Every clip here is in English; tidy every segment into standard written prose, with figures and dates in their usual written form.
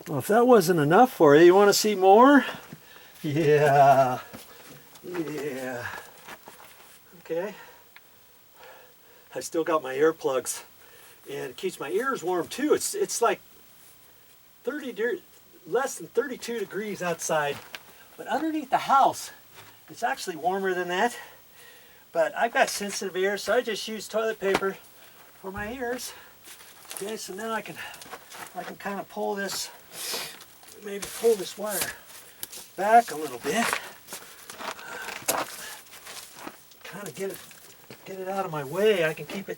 Well, if that wasn't enough for you, you want to see more? Yeah. Yeah. Okay. I still got my earplugs, and it keeps my ears warm too. It's like less than 32 degrees outside, but underneath the house, it's actually warmer than that. But I've got sensitive ears, so I just use toilet paper for my ears. Okay, so now I can kind of pull this, maybe pull this wire back a little bit. Kind of get it out of my way. I can keep it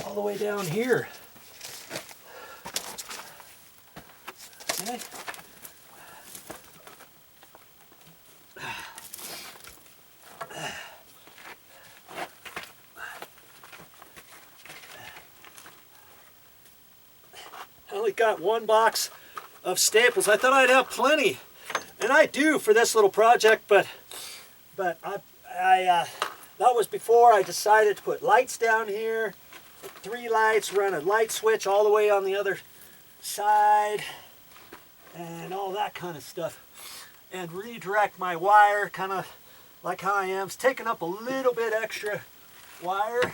all the way down here. Okay. I only got one box of staples. I thought I'd have plenty, and I do for this little project, but that was before I decided to put lights down here, 3 lights, run a light switch all the way on the other side, and all that kind of stuff, and redirect my wire, kind of like how I am. It's taking up a little bit extra wire,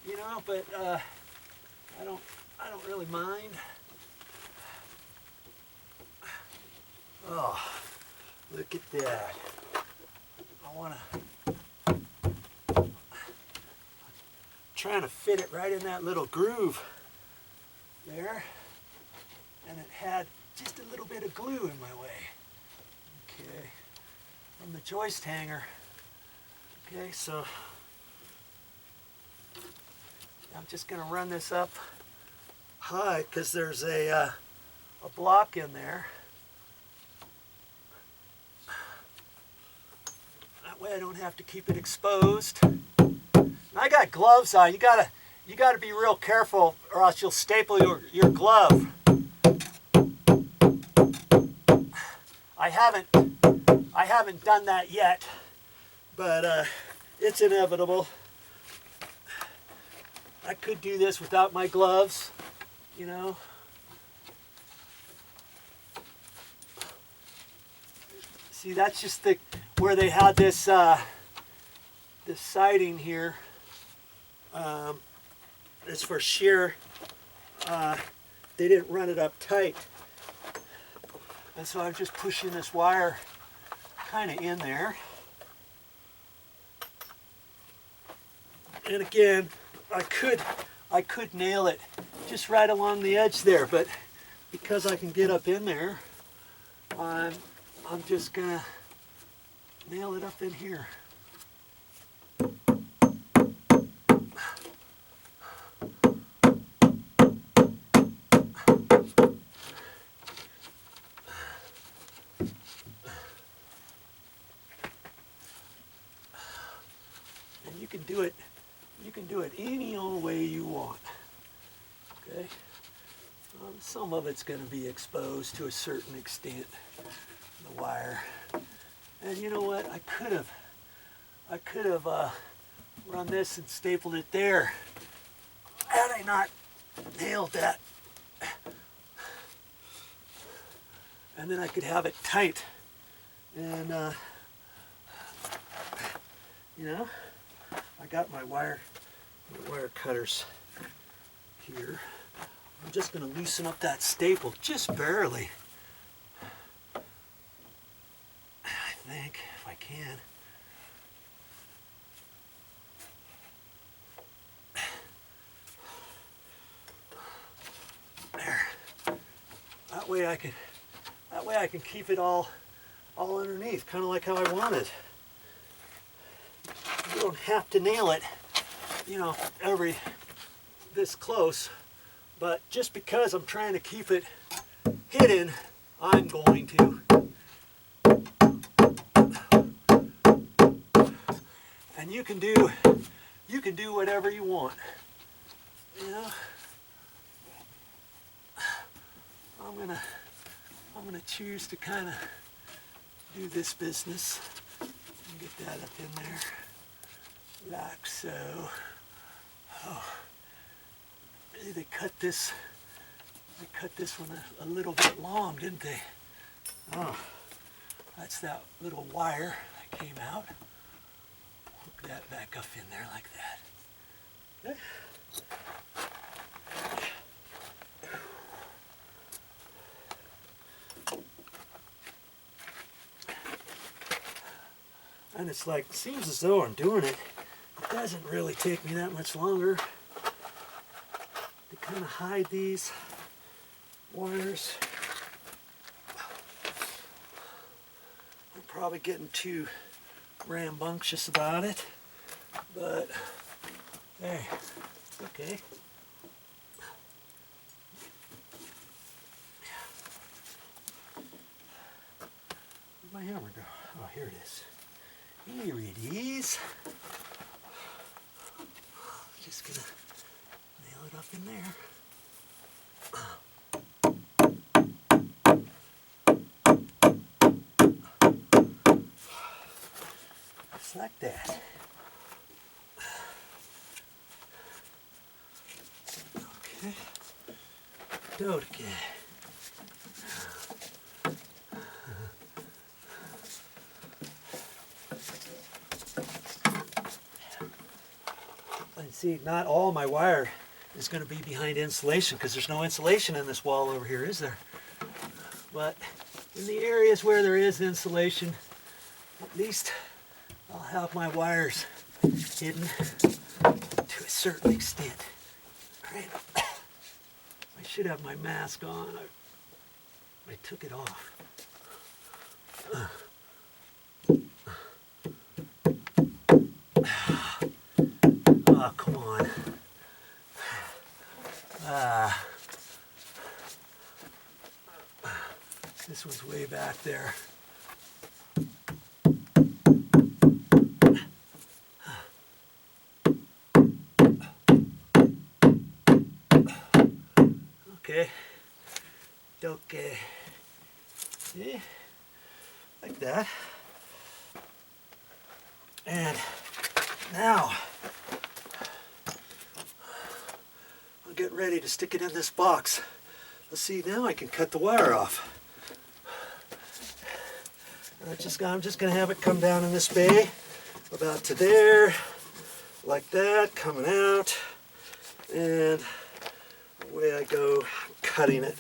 you know, but I don't really mind. Oh, look at that. I want to, trying to fit it right in that little groove there, and it had just a little bit of glue in my way. Okay, from the joist hanger. Okay, so I'm just going to run this up high because there's a block in there. That way I don't have to keep it exposed. And I got gloves on. You gotta be real careful, or else you'll staple your glove. I haven't done that yet, but it's inevitable. I could do this without my gloves, you know. See, that's just where they had this this siding here. It's for shear. They didn't run it up tight, and so I'm just pushing this wire kind of in there. And again, I could nail it just right along the edge there, but because I can get up in there, I'm just gonna nail it up in here. And you can do it any old way you want. Okay? Some of it's going to be exposed to a certain extent, the wire. And you know what? I could have run this and stapled it there had I not nailed that. And then I could have it tight. And you know, I got my wire cutters here. I'm just going to loosen up that staple just barely. I think, if I can. There. That way I can keep it all underneath, kind of like how I want it. You don't have to nail it, you know, this close. But just because I'm trying to keep it hidden, I'm going to. And you can do whatever you want. You know, I'm gonna choose to kind of do this business and get that up in there, like so. Oh. They cut this They cut this one a little bit long, didn't they? Oh, that's that little wire that came out. Hook that back up in there like that. Okay. And it's like, it seems as though I'm doing it. It doesn't really take me that much longer to kind of hide these wires. I'm probably getting too rambunctious about it, but hey, okay. Where'd my hammer go? Oh, here it is. Here it is. Just gonna nail it up in there. Just like that. Okay. Do it again. And see, not all my wire is going to be behind insulation because there's no insulation in this wall over here, is there? But in the areas where there is insulation, at least I'll have my wires hidden to a certain extent. All right. I should have my mask on. I took it off. Oh, come on. This one's way back there. Okay. Okay. See? Like that. And now I'll get ready to stick it in this box. Let's see, now I can cut the wire off. I'm just going to have it come down in this bay about to there, like that, coming out, and away I go, cutting it.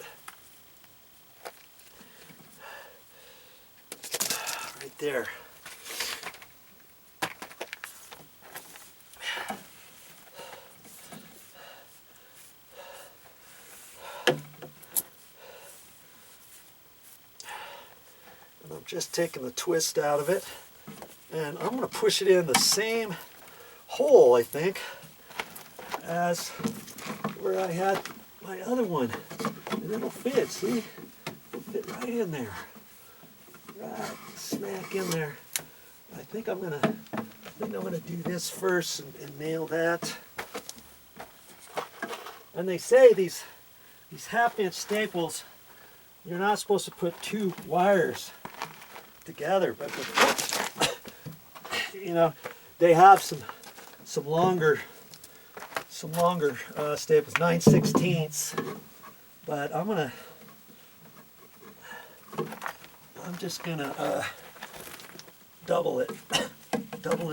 Right there. And I'm just taking the twist out of it, and I'm going to push it in the same hole, I think, as where I had my other one, and it'll fit. See, it'll fit right in there, right smack in there. I think I'm gonna do this first and nail that. And they say these half-inch staples, you're not supposed to put two wires together, but you know, they have some longer staples, 9/16, but I'm just gonna double it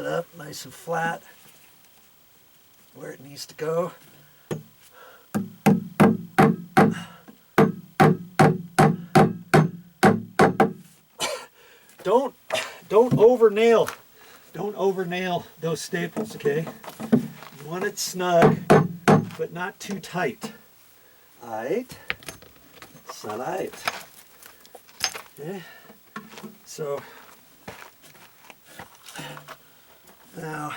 up nice and flat where it needs to go. Don't over nail those staples, okay? You want it snug, but not too tight. Alright? So light. Okay? So now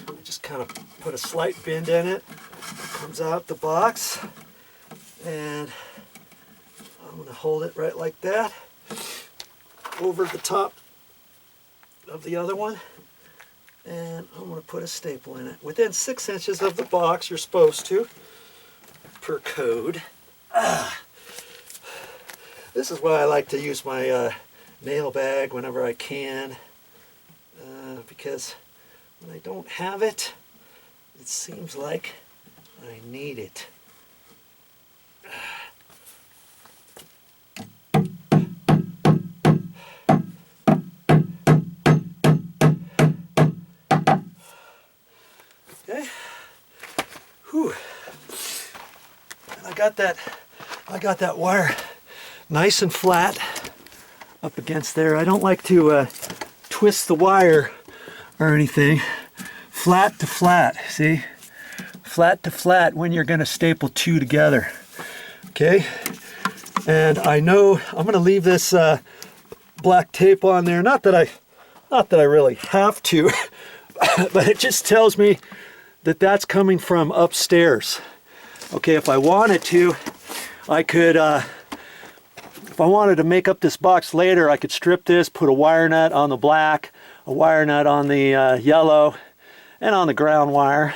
I just kind of put a slight bend in it. It comes out the box, and I'm going to hold it right like that over the top of the other one, and I'm going to put a staple in it. Within 6 inches of the box, you're supposed to, per code. This is why I like to use my nail bag whenever I can, because when I don't have it, seems like I need it. Okay. Whew. And I got that wire nice and flat up against there. I don't like to twist the wire or anything. Flat to flat, see? Flat to flat when you're gonna staple two together. Okay? And I know I'm gonna leave this black tape on there. Not that I really have to, but it just tells me that that's coming from upstairs. Okay, if I wanted to, I could, if I wanted to make up this box later, I could strip this, put a wire nut on the black, a wire nut on the yellow, and on the ground wire.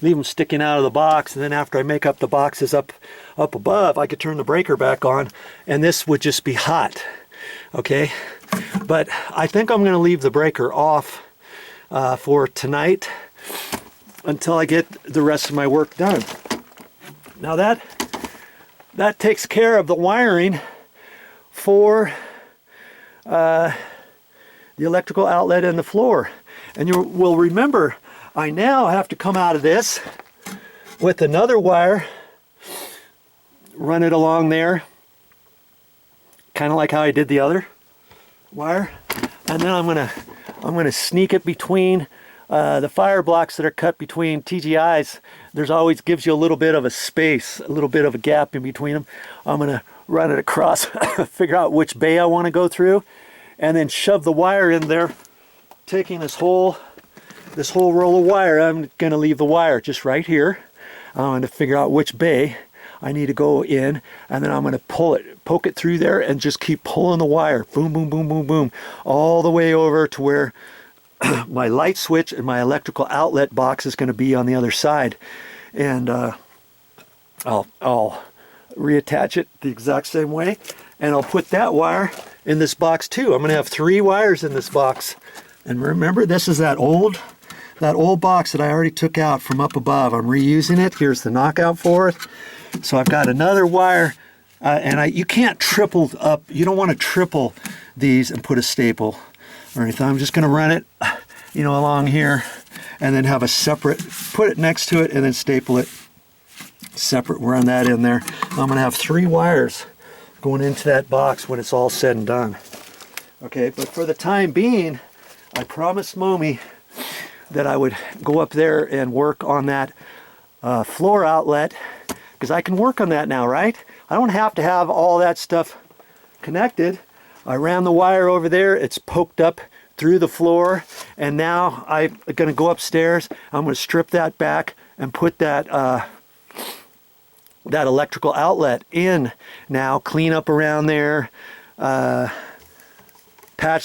Leave them sticking out of the box, and then after I make up the boxes up above, I could turn the breaker back on, and this would just be hot. Okay, but I think I'm going to leave the breaker off for tonight until I get the rest of my work done. Now that takes care of the wiring for the electrical outlet and the floor. And you will remember, I now have to come out of this with another wire, run it along there, kind of like how I did the other wire, and then I'm gonna sneak it between the fire blocks that are cut between TGIs. There's always gives you a little bit of a space, a little bit of a gap in between them. I'm gonna run it across, figure out which bay I want to go through, and then shove the wire in there, taking this whole roll of wire. I'm gonna leave the wire just right here. I'm gonna figure out which bay I need to go in, and then I'm gonna poke it through there and just keep pulling the wire, boom, boom, boom, boom, boom, all the way over to where my light switch and my electrical outlet box is going to be on the other side. And I'll reattach it the exact same way, and I'll put that wire in this box too. I'm going to have 3 wires in this box. And remember, this is that old box that I already took out from up above. I'm reusing it. Here's the knockout for it. So I've got another wire, and you can't triple up. You don't want to triple these and put a staple or anything. I'm just going to run it, along here, and then have a separate, put it next to it, and then staple it separate. Run that in there. I'm going to have 3 wires going into that box when it's all said and done. Okay, but for the time being, I promised Mommy that I would go up there and work on that floor outlet, because I can work on that now, right? I don't have to have all that stuff connected. I ran the wire over there, it's poked up through the floor, and now I'm going to go upstairs. I'm going to strip that back and put that that electrical outlet in now, clean up around there, patch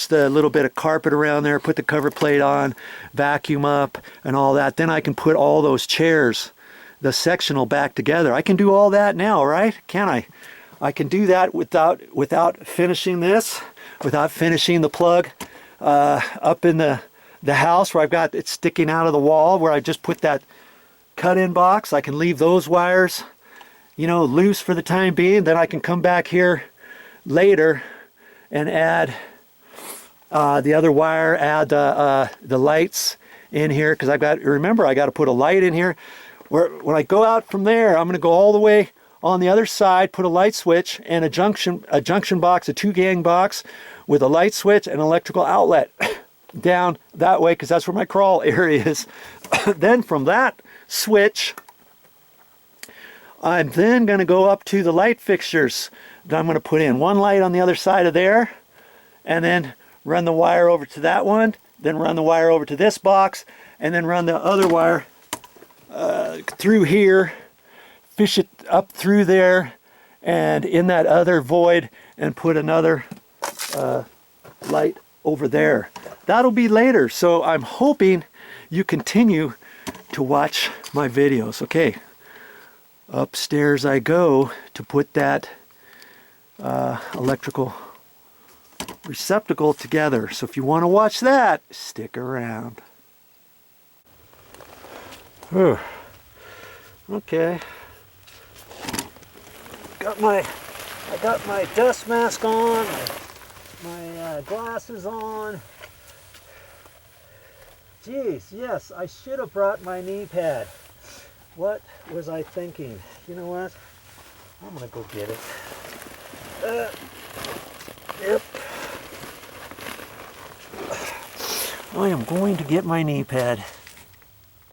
the little bit of carpet around there, put the cover plate on, vacuum up and all that. Then I can put all those chairs, the sectional, back together. I can do all that now, right? Can I? I can do that without finishing this, without finishing the plug up in the house where I've got it sticking out of the wall, where I just put that cut-in box. I can leave those wires, loose for the time being. Then I can come back here later and add the other wire, add the lights in here, because remember, I got to put a light in here. When I go out from there, I'm going to go all the way on the other side, put a light switch and a junction box, a 2-gang box with a light switch and electrical outlet down that way, because that's where my crawl area is. Then from that switch, I'm then going to go up to the light fixtures that I'm going to put in. One light on the other side of there, and then run the wire over to that one, then run the wire over to this box, and then run the other wire through here, fish it up through there and in that other void, and put another light over there. That'll be later, so I'm hoping you continue to watch my videos. Okay, upstairs I go to put that electrical receptacle together. So if you want to watch that, stick around. Whew. Okay. I got my dust mask on, my glasses on. Geez, yes, I should have brought my knee pad. What was I thinking? You know what? I'm gonna go get it. Yep. I am going to get my knee pad.